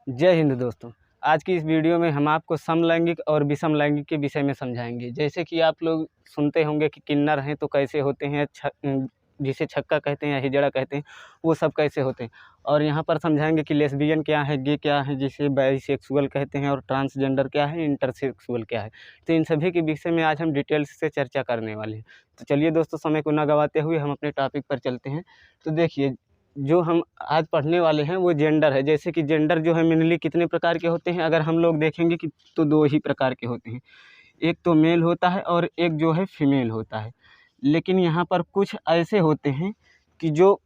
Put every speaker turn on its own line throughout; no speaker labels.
जय हिंद दोस्तों। आज की इस वीडियो में हम आपको समलैंगिक और विषमलैंगिक के विषय में समझाएंगे। जैसे कि आप लोग सुनते होंगे कि किन्नर हैं तो कैसे होते हैं, जिसे छक्का कहते हैं या हिजड़ा कहते हैं, वो सब कैसे होते हैं। और यहाँ पर समझाएंगे कि लेस्बियन क्या है, गे क्या है, जिसे बाइसेक्सुअल कहते हैं, और ट्रांसजेंडर क्या है, इंटरसेक्सुअल क्या है। तो इन सभी के विषय में आज हम डिटेल्स से चर्चा करने वाले हैं। तो चलिए दोस्तों, समय को ना गवाते हुए हम अपने टॉपिक पर चलते हैं। तो देखिए, जो हम आज पढ़ने वाले हैं वो जेंडर है। जैसे कि जेंडर जो है मेनली कितने प्रकार के होते हैं, अगर हम लोग देखेंगे कि तो दो ही प्रकार के होते हैं। एक तो मेल होता है और एक जो है फीमेल होता है। लेकिन यहाँ पर कुछ ऐसे होते हैं कि जो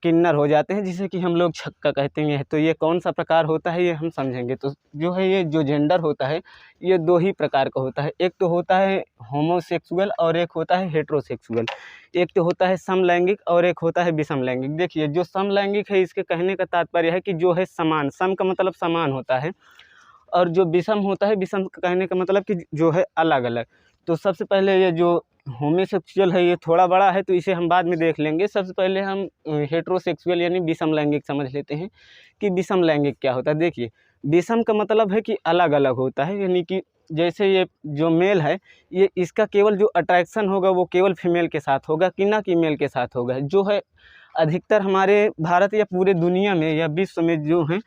किन्नर हो जाते हैं, जिसे कि हम लोग छक्का कहते हैं। तो ये कौन सा प्रकार होता है ये हम समझेंगे। तो जो है ये जो जेंडर होता है ये दो ही प्रकार का होता है। एक तो होता है होमोसेक्सुअल और एक होता है हेट्रोसेक्सुअल। एक तो होता है समलैंगिक और एक होता है विषमलैंगिक। देखिए, जो समलैंगिक है इसके कहने का तात्पर्य है कि जो है समान, सम का मतलब समान होता है। और जो विषम होता है, विषम का कहने का मतलब कि जो है अलग अलग। तो सबसे पहले ये जो होमोसेक्सुअल है ये थोड़ा बड़ा है, तो इसे हम बाद में देख लेंगे। सबसे पहले हम हेट्रोसेक्सुअल यानी विषमलैंगिक समझ लेते हैं कि विषमलैंगिक क्या होता है। देखिए, विषम का मतलब है कि अलग अलग होता है, यानी कि जैसे ये जो मेल है ये इसका केवल जो अट्रैक्शन होगा वो केवल फीमेल के साथ होगा, कि ना कि मेल के साथ होगा। जो है अधिकतर हमारे भारत या पूरे दुनिया में या विश्व में जो है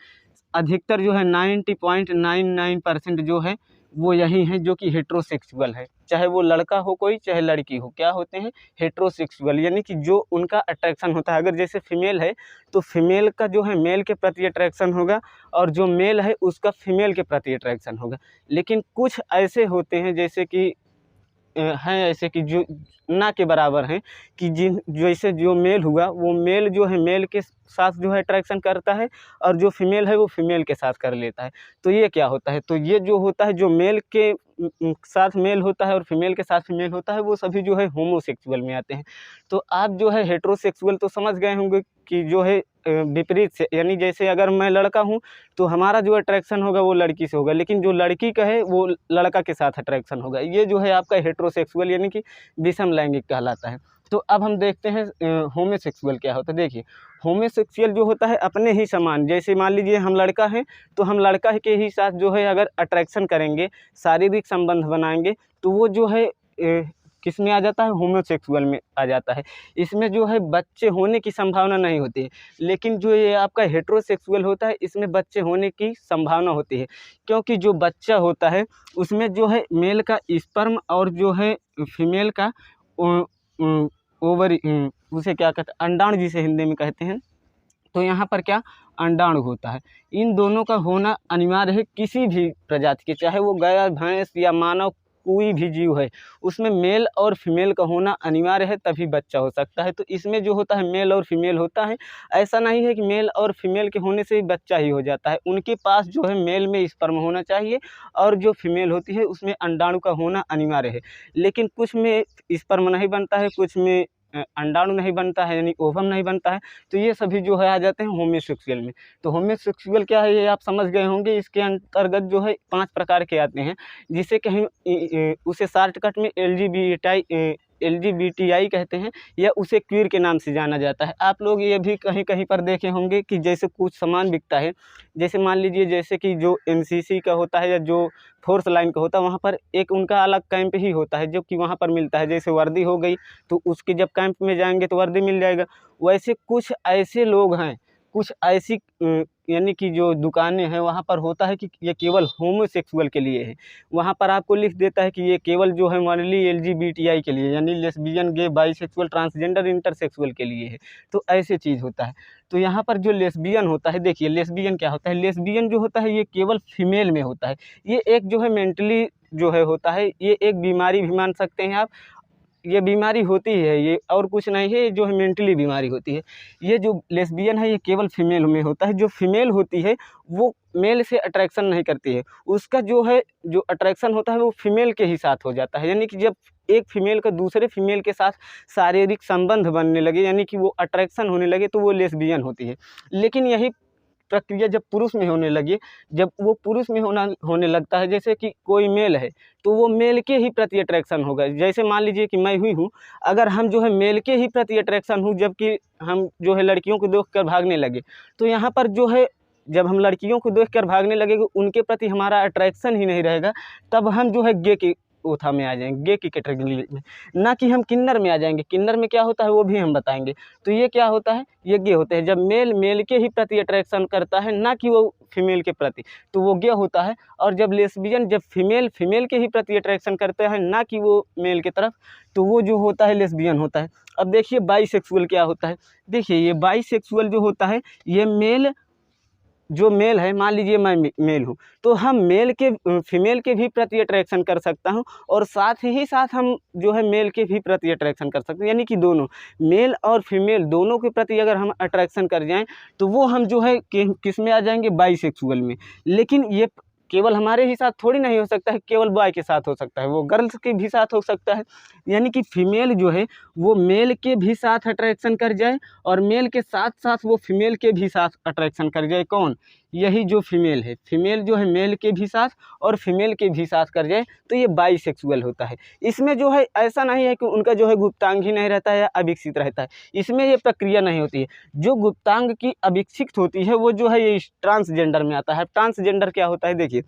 अधिकतर जो है 90.99% जो है वो यही हैं जो कि हेट्रोसेक्सुअल है। चाहे वो लड़का हो कोई, चाहे लड़की हो, क्या होते हैं हेट्रोसेक्सुअल, यानी कि जो उनका अट्रैक्शन होता है। अगर जैसे फीमेल है तो फीमेल का जो है मेल के प्रति अट्रैक्शन होगा, और जो मेल है उसका फीमेल के प्रति अट्रैक्शन होगा। लेकिन कुछ ऐसे होते हैं जैसे कि हैं ऐसे कि जो ना के बराबर हैं, कि जिन जैसे जो मेल हुआ वो मेल जो है मेल के साथ जो है अट्रैक्शन करता है, और जो फीमेल है वो फीमेल के साथ कर लेता है। तो ये क्या होता है, तो ये जो होता है जो मेल के साथ मेल होता है और फीमेल के साथ फीमेल होता है, वो सभी जो है होमोसेक्सुअल में आते हैं। तो आप जो है हेट्रोसेक्सुअल तो समझ गए होंगे कि जो है विपरीत से, यानी जैसे अगर मैं लड़का हूँ तो हमारा जो अट्रैक्शन होगा वो लड़की से होगा, लेकिन जो लड़की का है वो लड़का के साथ अट्रैक्शन होगा। ये जो है आपका हेट्रोसेक्सुअल यानी कि विषम लैंगिक कहलाता है। तो अब हम देखते हैं होमोसेक्सुअल क्या होता है। देखिए, होमोसेक्सुअल जो होता है अपने ही समान, जैसे मान लीजिए हम लड़का हैं तो हम लड़का के ही साथ जो है अगर अट्रैक्शन करेंगे, शारीरिक संबंध बनाएंगे, तो वो जो है किस में आ जाता है, होमोसेक्सुअल में आ जाता है। इसमें जो है बच्चे होने की संभावना नहीं होती है। लेकिन जो ये आपका हेट्रोसेक्सुअल होता है इसमें बच्चे होने की संभावना होती है, क्योंकि जो बच्चा होता है उसमें जो है मेल का स्पर्म और जो है फीमेल का ओवरी, उसे क्या कहते हैं, अंडाणु जिसे हिंदी में कहते हैं। तो यहाँ पर क्या अंडाणु होता है, इन दोनों का होना अनिवार्य है किसी भी प्रजाति के, चाहे वो गाय, भैंस या मानव कोई भी जीव है, उसमें मेल और फीमेल का होना अनिवार्य है, तभी बच्चा हो सकता है। तो इसमें जो होता है मेल और फीमेल होता है। ऐसा नहीं है कि मेल और फीमेल के होने से ही बच्चा ही हो जाता है। उनके पास जो है मेल में स्पर्म होना चाहिए, और जो फीमेल होती है उसमें अंडाणु का होना अनिवार्य है। लेकिन कुछ में स्पर्म नहीं बनता है, कुछ में अंडाणु नहीं बनता है, यानी ओवम नहीं बनता है। तो ये सभी जो है आ जाते हैं होमोसेक्सुअल में। तो होमोसेक्सुअल क्या है ये आप समझ गए होंगे। इसके अंतर्गत जो है 5 प्रकार के आते हैं, जिसे कहीं उसे शॉर्टकट में एलजीबीटीआई कहते हैं, या उसे क्वीर के नाम से जाना जाता है। आप लोग ये भी कहीं कहीं पर देखे होंगे कि जैसे कुछ सामान बिकता है, जैसे मान लीजिए जैसे कि जो एनसीसी का होता है या जो फोर्स लाइन का होता है, वहाँ पर एक उनका अलग कैंप ही होता है जो कि वहाँ पर मिलता है। जैसे वर्दी हो गई, तो उसके जब कैंप में जाएंगे तो वर्दी मिल जाएगा। वैसे कुछ ऐसे लोग हैं, कुछ ऐसी यानी कि जो दुकानें हैं वहाँ पर होता है कि ये केवल होमोसेक्सुअल के लिए है। वहाँ पर आपको लिख देता है कि ये केवल जो है ओनली एलजीबीटीआई के लिए, यानी लेस्बियन, गे, बाइसेक्सुअल, ट्रांसजेंडर, इंटरसेक्सुअल के लिए है। तो ऐसे चीज़ होता है। तो यहाँ पर जो लेस्बियन होता है, देखिए लेस्बियन क्या होता है। लेस्बियन जो होता है ये केवल फीमेल में होता है। ये एक जो है मेंटली जो है होता है, ये एक बीमारी भी मान सकते हैं आप। ये बीमारी होती है, ये और कुछ नहीं है, ये जो है मेंटली बीमारी होती है। ये जो लेस्बियन है ये केवल फीमेल में होता है। जो फीमेल होती है वो मेल से अट्रैक्शन नहीं करती है, उसका जो है जो अट्रैक्शन होता है वो फीमेल के ही साथ हो जाता है। यानी कि जब एक फीमेल का दूसरे फीमेल के साथ शारीरिक संबंध बनने लगे, यानी कि वो अट्रैक्शन होने लगे, तो वो लेस्बियन होती है। लेकिन यही प्रक्रिया जब पुरुष में होने लगी, जब वो पुरुष में होने लगता है, जैसे कि कोई मेल है तो वो मेल के ही प्रति अट्रैक्शन होगा। जैसे मान लीजिए कि मैं हुई हूँ, अगर हम जो है मेल के ही प्रति अट्रैक्शन हूँ, जबकि हम जो है लड़कियों को देख कर भागने लगे, तो यहाँ पर जो है जब हम लड़कियों को देखकर भागने लगेंगे, उनके प्रति हमारा अट्रैक्शन ही नहीं रहेगा, तब हम जो है गे की ओथा में आ जाएंगे, गे की कैटेगरी में, ना कि हम किन्नर में आ जाएंगे। किन्नर में क्या होता है वो भी हम बताएंगे। तो ये क्या होता है, ये गे होते हैं। जब मेल मेल के ही प्रति अट्रैक्शन करता है, ना कि वो फीमेल के प्रति, तो वो गे होता है। और जब लेस्बियन, जब फीमेल फीमेल के ही प्रति अट्रैक्शन करते हैं, ना कि वो मेल की तरफ, तो वो जो होता है लेस्बियन होता है। अब देखिए बाईसेक्सुअल क्या होता है। देखिए ये बाईसेक्सुअल जो होता है, ये मेल, जो मेल है, मान लीजिए मैं मेल हूँ, तो हम मेल के फीमेल के भी प्रति अट्रैक्शन कर सकता हूँ, और साथ ही साथ हम जो है मेल के भी प्रति अट्रैक्शन कर सकते हैं। यानी कि दोनों, मेल और फीमेल दोनों के प्रति अगर हम अट्रैक्शन कर जाएं, तो वो हम जो है किस में आ जाएंगे, बाईसेक्सुअल में। लेकिन ये केवल हमारे ही साथ थोड़ी नहीं हो सकता है, केवल बॉय के साथ हो सकता है, वो गर्ल्स के भी साथ हो सकता है। यानी कि फीमेल जो है वो मेल के भी साथ अट्रैक्शन कर जाए, और मेल के साथ साथ वो फीमेल के भी साथ अट्रैक्शन कर जाए। कौन, यही जो फीमेल है, फीमेल जो है मेल के भी साथ और फीमेल के भी साथ कर जाए, तो ये बाईसेक्सुअल होता है। इसमें जो है ऐसा नहीं है कि उनका जो है गुप्तांग ही नहीं रहता है या अविकसित रहता है, इसमें ये प्रक्रिया नहीं होती है। जो गुप्तांग की अविकसित होती है वो जो है ये ट्रांसजेंडर में आता है। ट्रांसजेंडर क्या होता है, देखिए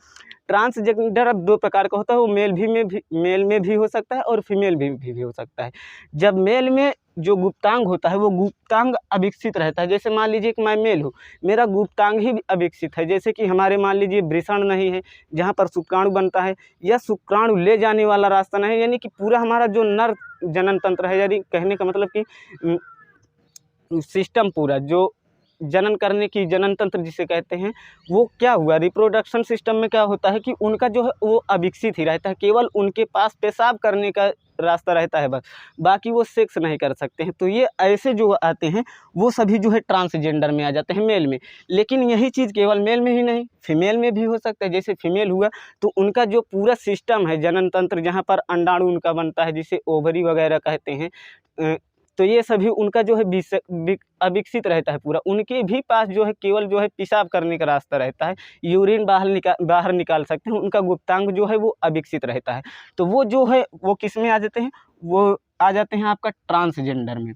ट्रांसजेंडर अब दो प्रकार का होता है, वो मेल में भी हो सकता है और फीमेल भी हो सकता है। जब मेल में जो गुप्तांग होता है वो गुप्तांग अविकसित रहता है। जैसे मान लीजिए कि मैं मेल हूँ, मेरा गुप्तांग ही अविकसित है। जैसे कि हमारे मान लीजिए वृषण नहीं है जहाँ पर शुक्राणु बनता है, या शुक्राणु ले जाने वाला रास्ता नहीं है। यानी कि पूरा हमारा जो नर जनन तंत्र है, यानी कहने का मतलब कि सिस्टम पूरा जो जनन करने की जनन तंत्र जिसे कहते हैं, वो क्या हुआ, रिप्रोडक्शन सिस्टम में क्या होता है कि उनका जो है वो अविकसित ही रहता है। केवल उनके पास पेशाब करने का रास्ता रहता है बस, बाकी वो सेक्स नहीं कर सकते हैं। तो ये ऐसे जो आते हैं वो सभी जो है ट्रांसजेंडर में आ जाते हैं, मेल में। लेकिन यही चीज़ केवल मेल में ही नहीं, फीमेल में भी हो सकता है। जैसे फीमेल हुआ तो उनका जो पूरा सिस्टम है जनन तंत्र, जहाँ पर अंडाणु उनका बनता है, जिसे ओवरी वगैरह कहते हैं, तो ये सभी उनका जो है अविकसित रहता है पूरा। उनके भी पास जो है केवल जो है पेशाब करने का रास्ता रहता है, यूरिन बाहर निकाल सकते हैं। उनका गुप्तांग जो है वो अविकसित रहता है। तो वो जो है वो किस में आ जाते हैं, वो आ जाते हैं आपका ट्रांसजेंडर में।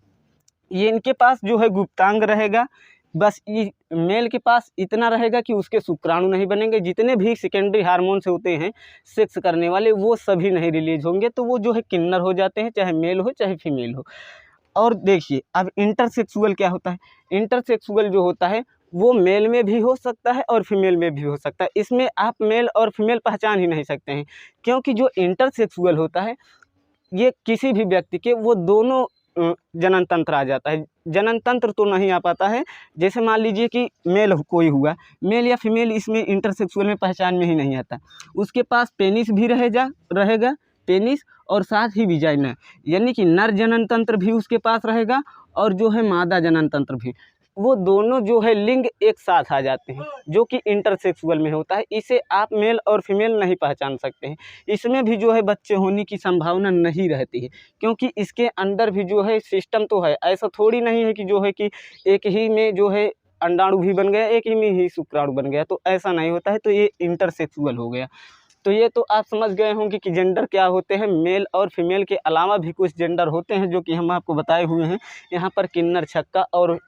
ये इनके पास जो है गुप्तांग रहेगा, बस ये मेल के पास इतना रहेगा कि उसके शुक्राणु नहीं बनेंगे। जितने भी सेकेंडरी हार्मोन्स होते हैं सेक्स करने वाले, वो सभी नहीं रिलीज होंगे, तो वो जो है किन्नर हो जाते हैं, चाहे मेल हो चाहे फीमेल हो। और देखिए अब इंटरसेक्सुअल क्या होता है। इंटरसेक्सुअल जो होता है वो मेल में भी हो सकता है और फीमेल में भी हो सकता है। इसमें आप मेल और फीमेल पहचान ही नहीं सकते हैं, क्योंकि जो इंटरसेक्सुअल होता है ये किसी भी व्यक्ति के वो दोनों जनन तंत्र आ जाता है। जनन तंत्र तो नहीं आ पाता है। जैसे मान लीजिए कि मेल कोई हुआ, मेल या फीमेल, इसमें इंटरसेक्सुअल में पहचान में ही नहीं आता। उसके पास पेनिस भी रहेगा पेनिस, और साथ ही विजाइना, यानी कि नर जनन तंत्र भी उसके पास रहेगा, और जो है मादा जनन तंत्र भी। वो दोनों जो है लिंग एक साथ आ जाते हैं, जो कि इंटरसेक्सुअल में होता है। इसे आप मेल और फीमेल नहीं पहचान सकते हैं। इसमें भी जो है बच्चे होने की संभावना नहीं रहती है, क्योंकि इसके अंदर भी जो है सिस्टम तो है। ऐसा थोड़ी नहीं है कि जो है कि एक ही में जो है अंडाणु भी बन गया, एक ही में ही शुक्राणु बन गया, तो ऐसा नहीं होता है। तो ये इंटरसेक्सुअल हो गया। तो ये तो आप समझ गए होंगे कि जेंडर क्या होते हैं। मेल और फीमेल के अलावा भी कुछ जेंडर होते हैं जो कि हम आपको बताए हुए हैं। यहाँ पर किन्नर, छक्का और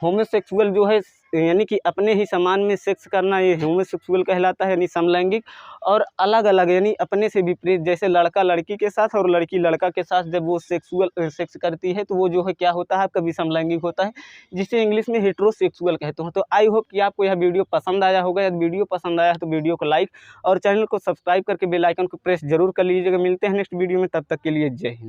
होमोसेक्सुअल जो है, यानी कि अपने ही समान में सेक्स करना, ये होमोसेक्सुअल कहलाता है, यानी समलैंगिक। और अलग अलग यानी अपने से विपरीत, जैसे लड़का लड़की के साथ और लड़की लड़का के साथ जब वो सेक्स करती है, तो वो जो है क्या होता है, आपका विसमलैंगिक होता है, जिसे इंग्लिश में हेटेरोसेक्सुअल कहते हैं। तो आई होप कि आपको यह वीडियो पसंद आया होगा। यदि वीडियो पसंद आया है तो वीडियो को लाइक और चैनल को सब्सक्राइब करके बेल आइकन को प्रेस जरूर कर लीजिएगा। मिलते हैं नेक्स्ट वीडियो में, तब तक के लिए जय हिंद।